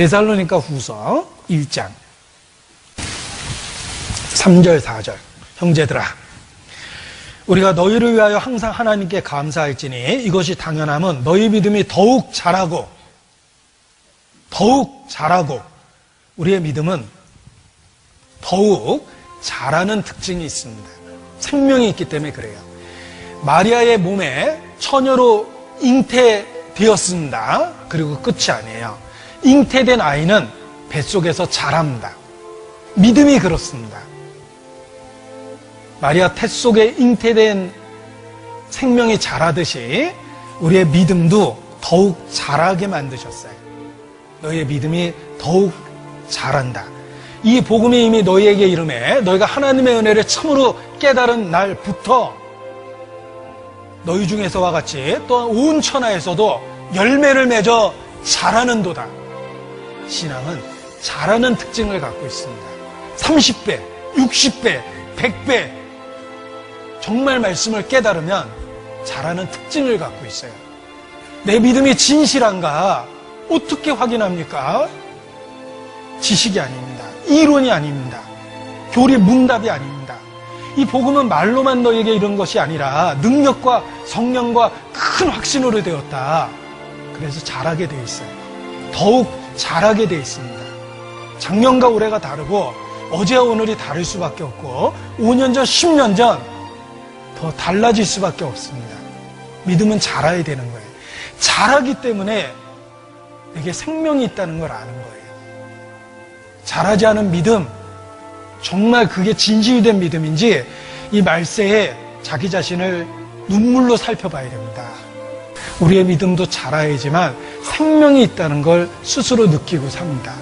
데살로니가 후서 1장 3절 4절. 형제들아, 우리가 너희를 위하여 항상 하나님께 감사할지니 이것이 당연함은 너희 믿음이 더욱 자라고 우리의 믿음은 더욱 자라는 특징이 있습니다. 생명이 있기 때문에 그래요. 마리아의 몸에 처녀로 잉태되었습니다. 그리고 끝이 아니에요. 잉태된 아이는 뱃속에서 자랍니다. 믿음이 그렇습니다. 마리아 태 속에 잉태된 생명이 자라듯이 우리의 믿음도 더욱 자라게 만드셨어요. 너희의 믿음이 더욱 자란다. 이 복음이 이미 너희에게 이름에 너희가 하나님의 은혜를 참으로 깨달은 날부터 너희 중에서와 같이 또한 온 천하에서도 열매를 맺어 자라는도다. 신앙은 자라는 특징을 갖고 있습니다. 30배, 60배, 100배 정말 말씀을 깨달으면 자라는 특징을 갖고 있어요. 내 믿음이 진실한가 어떻게 확인합니까? 지식이 아닙니다. 이론이 아닙니다. 교리 문답이 아닙니다. 이 복음은 말로만 너에게 이런 것이 아니라 능력과 성령과 큰 확신으로 되었다. 그래서 자라게 돼 있어요. 더욱 자라게 돼 있습니다. 작년과 올해가 다르고 어제와 오늘이 다를 수밖에 없고 5년 전, 10년 전 더 달라질 수밖에 없습니다. 믿음은 자라야 되는 거예요. 자라기 때문에 내게 생명이 있다는 걸 아는 거예요. 자라지 않은 믿음, 정말 그게 진실이 된 믿음인지 이 말세에 자기 자신을 눈물로 살펴봐야 됩니다. 우리의 믿음도 자라야지만 생명이 있다는 걸 스스로 느끼고 삽니다.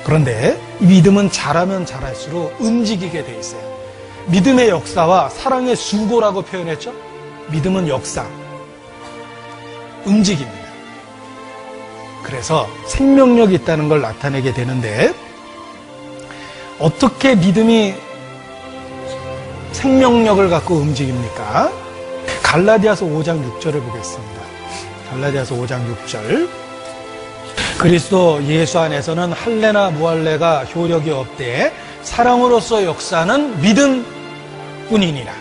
그런데 이 믿음은 자라면 자랄수록 움직이게 돼 있어요. 믿음의 역사와 사랑의 수고라고 표현했죠? 믿음은 역사, 움직입니다. 그래서 생명력이 있다는 걸 나타내게 되는데 어떻게 믿음이 생명력을 갖고 움직입니까? 갈라디아서 5장 6절을 보겠습니다. 갈라디아서 5장 6절. 그리스도 예수 안에서는 할례나 무할례가 효력이 없되 사랑으로서 역사하는 믿음뿐이니라.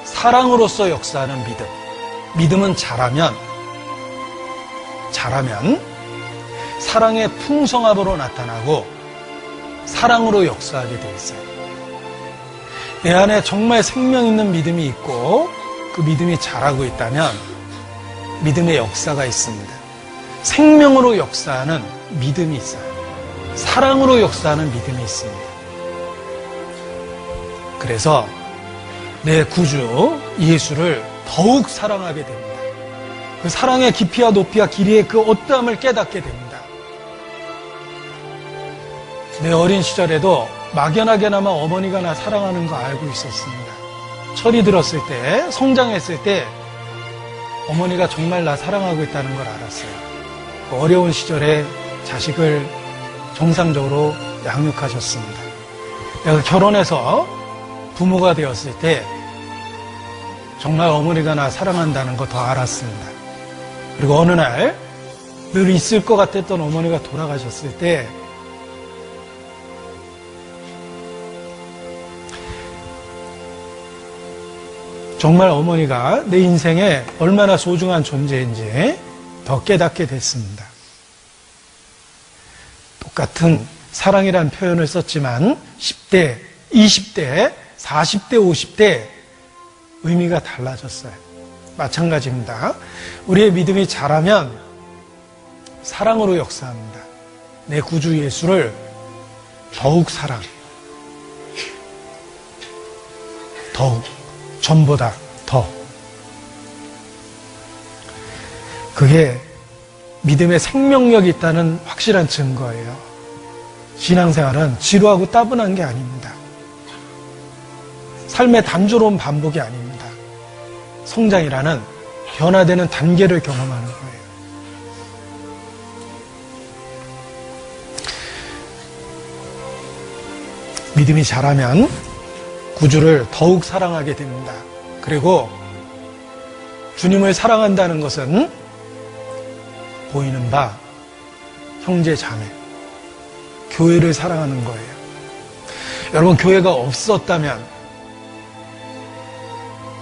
사랑으로서 역사하는 믿음. 믿음은 자라면 사랑의 풍성함으로 나타나고 사랑으로 역사하게 되어 있어요. 내 안에 정말 생명 있는 믿음이 있고 그 믿음이 자라고 있다면 믿음의 역사가 있습니다. 생명으로 역사하는 믿음이 있어요. 사랑으로 역사하는 믿음이 있습니다. 그래서 내 구주 예수를 더욱 사랑하게 됩니다. 그 사랑의 깊이와 높이와 길이의 그 어떠함을 깨닫게 됩니다. 내 어린 시절에도 막연하게나마 어머니가 나 사랑하는 거 알고 있었습니다. 철이 들었을 때, 성장했을 때 어머니가 정말 나 사랑하고 있다는 걸 알았어요. 그 어려운 시절에 자식을 정상적으로 양육하셨습니다. 내가 결혼해서 부모가 되었을 때 정말 어머니가 나 사랑한다는 거 더 알았습니다. 그리고 어느 날 늘 있을 것 같았던 어머니가 돌아가셨을 때 정말 어머니가 내 인생에 얼마나 소중한 존재인지 더 깨닫게 됐습니다. 똑같은 사랑이라는 표현을 썼지만 10대, 20대, 40대, 50대 의미가 달라졌어요. 마찬가지입니다. 우리의 믿음이 자라면 사랑으로 역사합니다. 내 구주 예수를 더욱 사랑, 더욱, 전보다 더. 그게 믿음의 생명력이 있다는 확실한 증거예요. 신앙생활은 지루하고 따분한 게 아닙니다. 삶의 단조로운 반복이 아닙니다. 성장이라는 변화되는 단계를 경험하는 거예요. 믿음이 자라면 구주를 더욱 사랑하게 됩니다. 그리고 주님을 사랑한다는 것은 보이는 바 형제 자매, 교회를 사랑하는 거예요. 여러분, 교회가 없었다면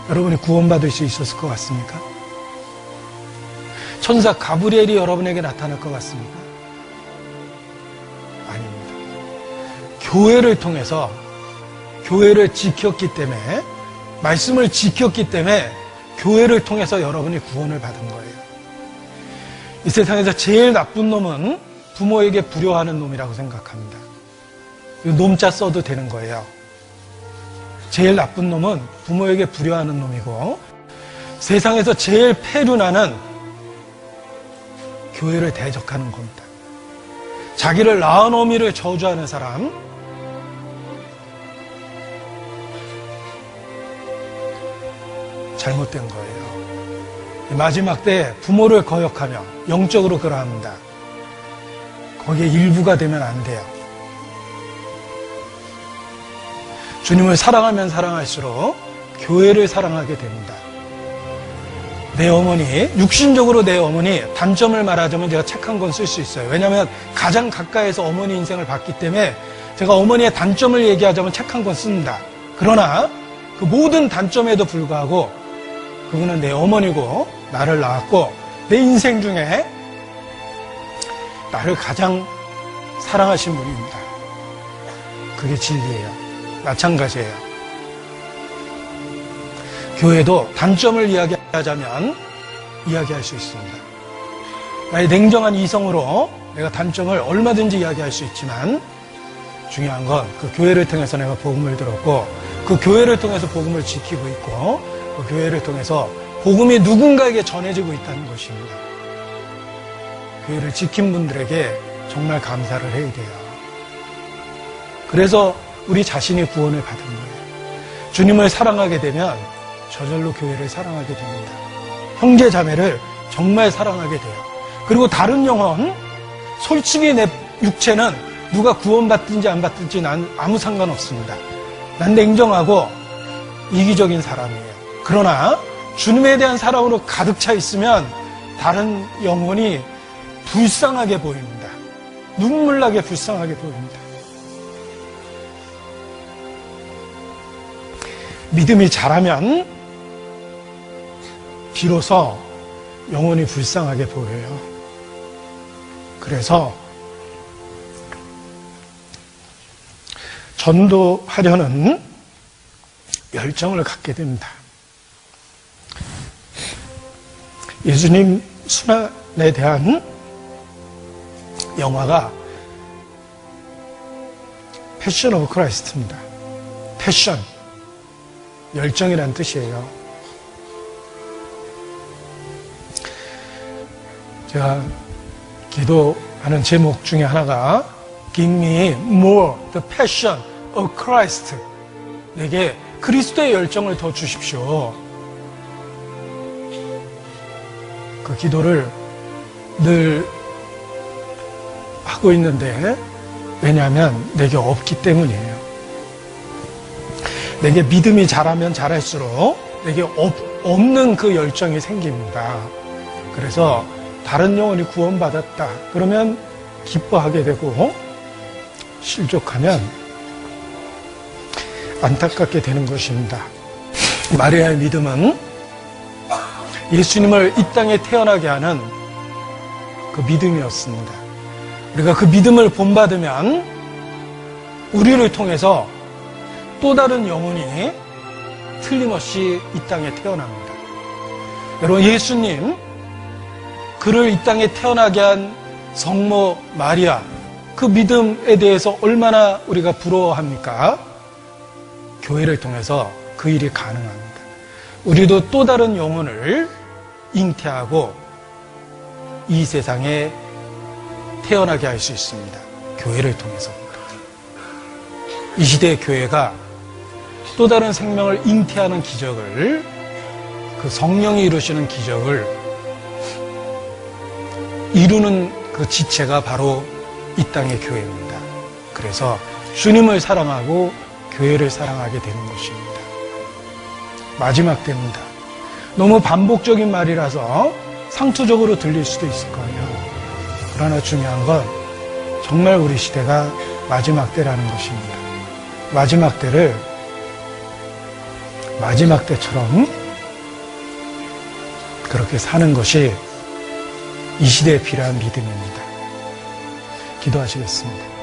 여러분이 구원받을 수 있었을 것 같습니까? 천사 가브리엘이 여러분에게 나타날 것 같습니까? 아닙니다. 교회를 통해서, 교회를 지켰기 때문에, 말씀을 지켰기 때문에 교회를 통해서 여러분이 구원을 받은 거예요. 이 세상에서 제일 나쁜 놈은 부모에게 불효하는 놈이라고 생각합니다. 놈자 써도 되는 거예요. 제일 나쁜 놈은 부모에게 불효하는 놈이고, 세상에서 제일 폐륜하는 교회를 대적하는 겁니다. 자기를 낳은 어미를 저주하는 사람, 잘못된 거예요. 마지막 때 부모를 거역하며 영적으로 그러합니다. 거기에 일부가 되면 안 돼요. 주님을 사랑하면 사랑할수록 교회를 사랑하게 됩니다. 내 어머니, 육신적으로 내 어머니, 단점을 말하자면 제가 책 한 권 쓸 수 있어요. 왜냐하면 가장 가까이에서 어머니 인생을 봤기 때문에 제가 어머니의 단점을 얘기하자면 책 한 권 씁니다. 그러나 그 모든 단점에도 불구하고 그분은 내 어머니고 나를 낳았고 내 인생 중에 나를 가장 사랑하신 분입니다. 그게 진리예요. 마찬가지예요. 교회도 단점을 이야기하자면 이야기할 수 있습니다. 나의 냉정한 이성으로 내가 단점을 얼마든지 이야기할 수 있지만 중요한 건 그 교회를 통해서 내가 복음을 들었고 그 교회를 통해서 복음을 지키고 있고 그 교회를 통해서 복음이 누군가에게 전해지고 있다는 것입니다. 교회를 지킨 분들에게 정말 감사를 해야 돼요. 그래서 우리 자신이 구원을 받은 거예요. 주님을 사랑하게 되면 저절로 교회를 사랑하게 됩니다. 형제 자매를 정말 사랑하게 돼요. 그리고 다른 영혼, 솔직히 내 육체는 누가 구원받든지 안 받든지 난 아무 상관없습니다. 난 냉정하고 이기적인 사람이에요. 그러나 주님에 대한 사랑으로 가득 차 있으면 다른 영혼이 불쌍하게 보입니다. 눈물나게 불쌍하게 보입니다. 믿음이 자라면 비로소 영혼이 불쌍하게 보여요. 그래서 전도하려는 열정을 갖게 됩니다. 예수님 순환에 대한 영화가 패션 오브 크라이스트입니다. 패션, 열정이란 뜻이에요. 제가 기도하는 제목 중에 하나가 Give me more the passion of Christ. 내게 그리스도의 열정을 더 주십시오. 그 기도를 늘 하고 있는데 왜냐하면 내게 없기 때문이에요. 내게 믿음이 자라면 자랄수록 내게 없는 그 열정이 생깁니다. 그래서 다른 영혼이 구원받았다 그러면 기뻐하게 되고 실족하면 안타깝게 되는 것입니다. 마리아의 믿음은 예수님을 이 땅에 태어나게 하는 그 믿음이었습니다. 우리가 그 믿음을 본받으면 우리를 통해서 또 다른 영혼이 틀림없이 이 땅에 태어납니다. 여러분, 예수님, 그를 이 땅에 태어나게 한 성모 마리아, 그 믿음에 대해서 얼마나 우리가 부러워합니까? 교회를 통해서 그 일이 가능합니다. 우리도 또 다른 영혼을 잉태하고 이 세상에 태어나게 할 수 있습니다. 교회를 통해서. 이 시대의 교회가 또 다른 생명을 잉태하는 기적을, 그 성령이 이루시는 기적을 이루는 그 지체가 바로 이 땅의 교회입니다. 그래서 주님을 사랑하고 교회를 사랑하게 되는 것입니다. 마지막 때입니다. 너무 반복적인 말이라서 상투적으로 들릴 수도 있을 거예요. 그러나 중요한 건 정말 우리 시대가 마지막 때라는 것입니다. 마지막 때를 마지막 때처럼 그렇게 사는 것이 이 시대에 필요한 믿음입니다. 기도하시겠습니다.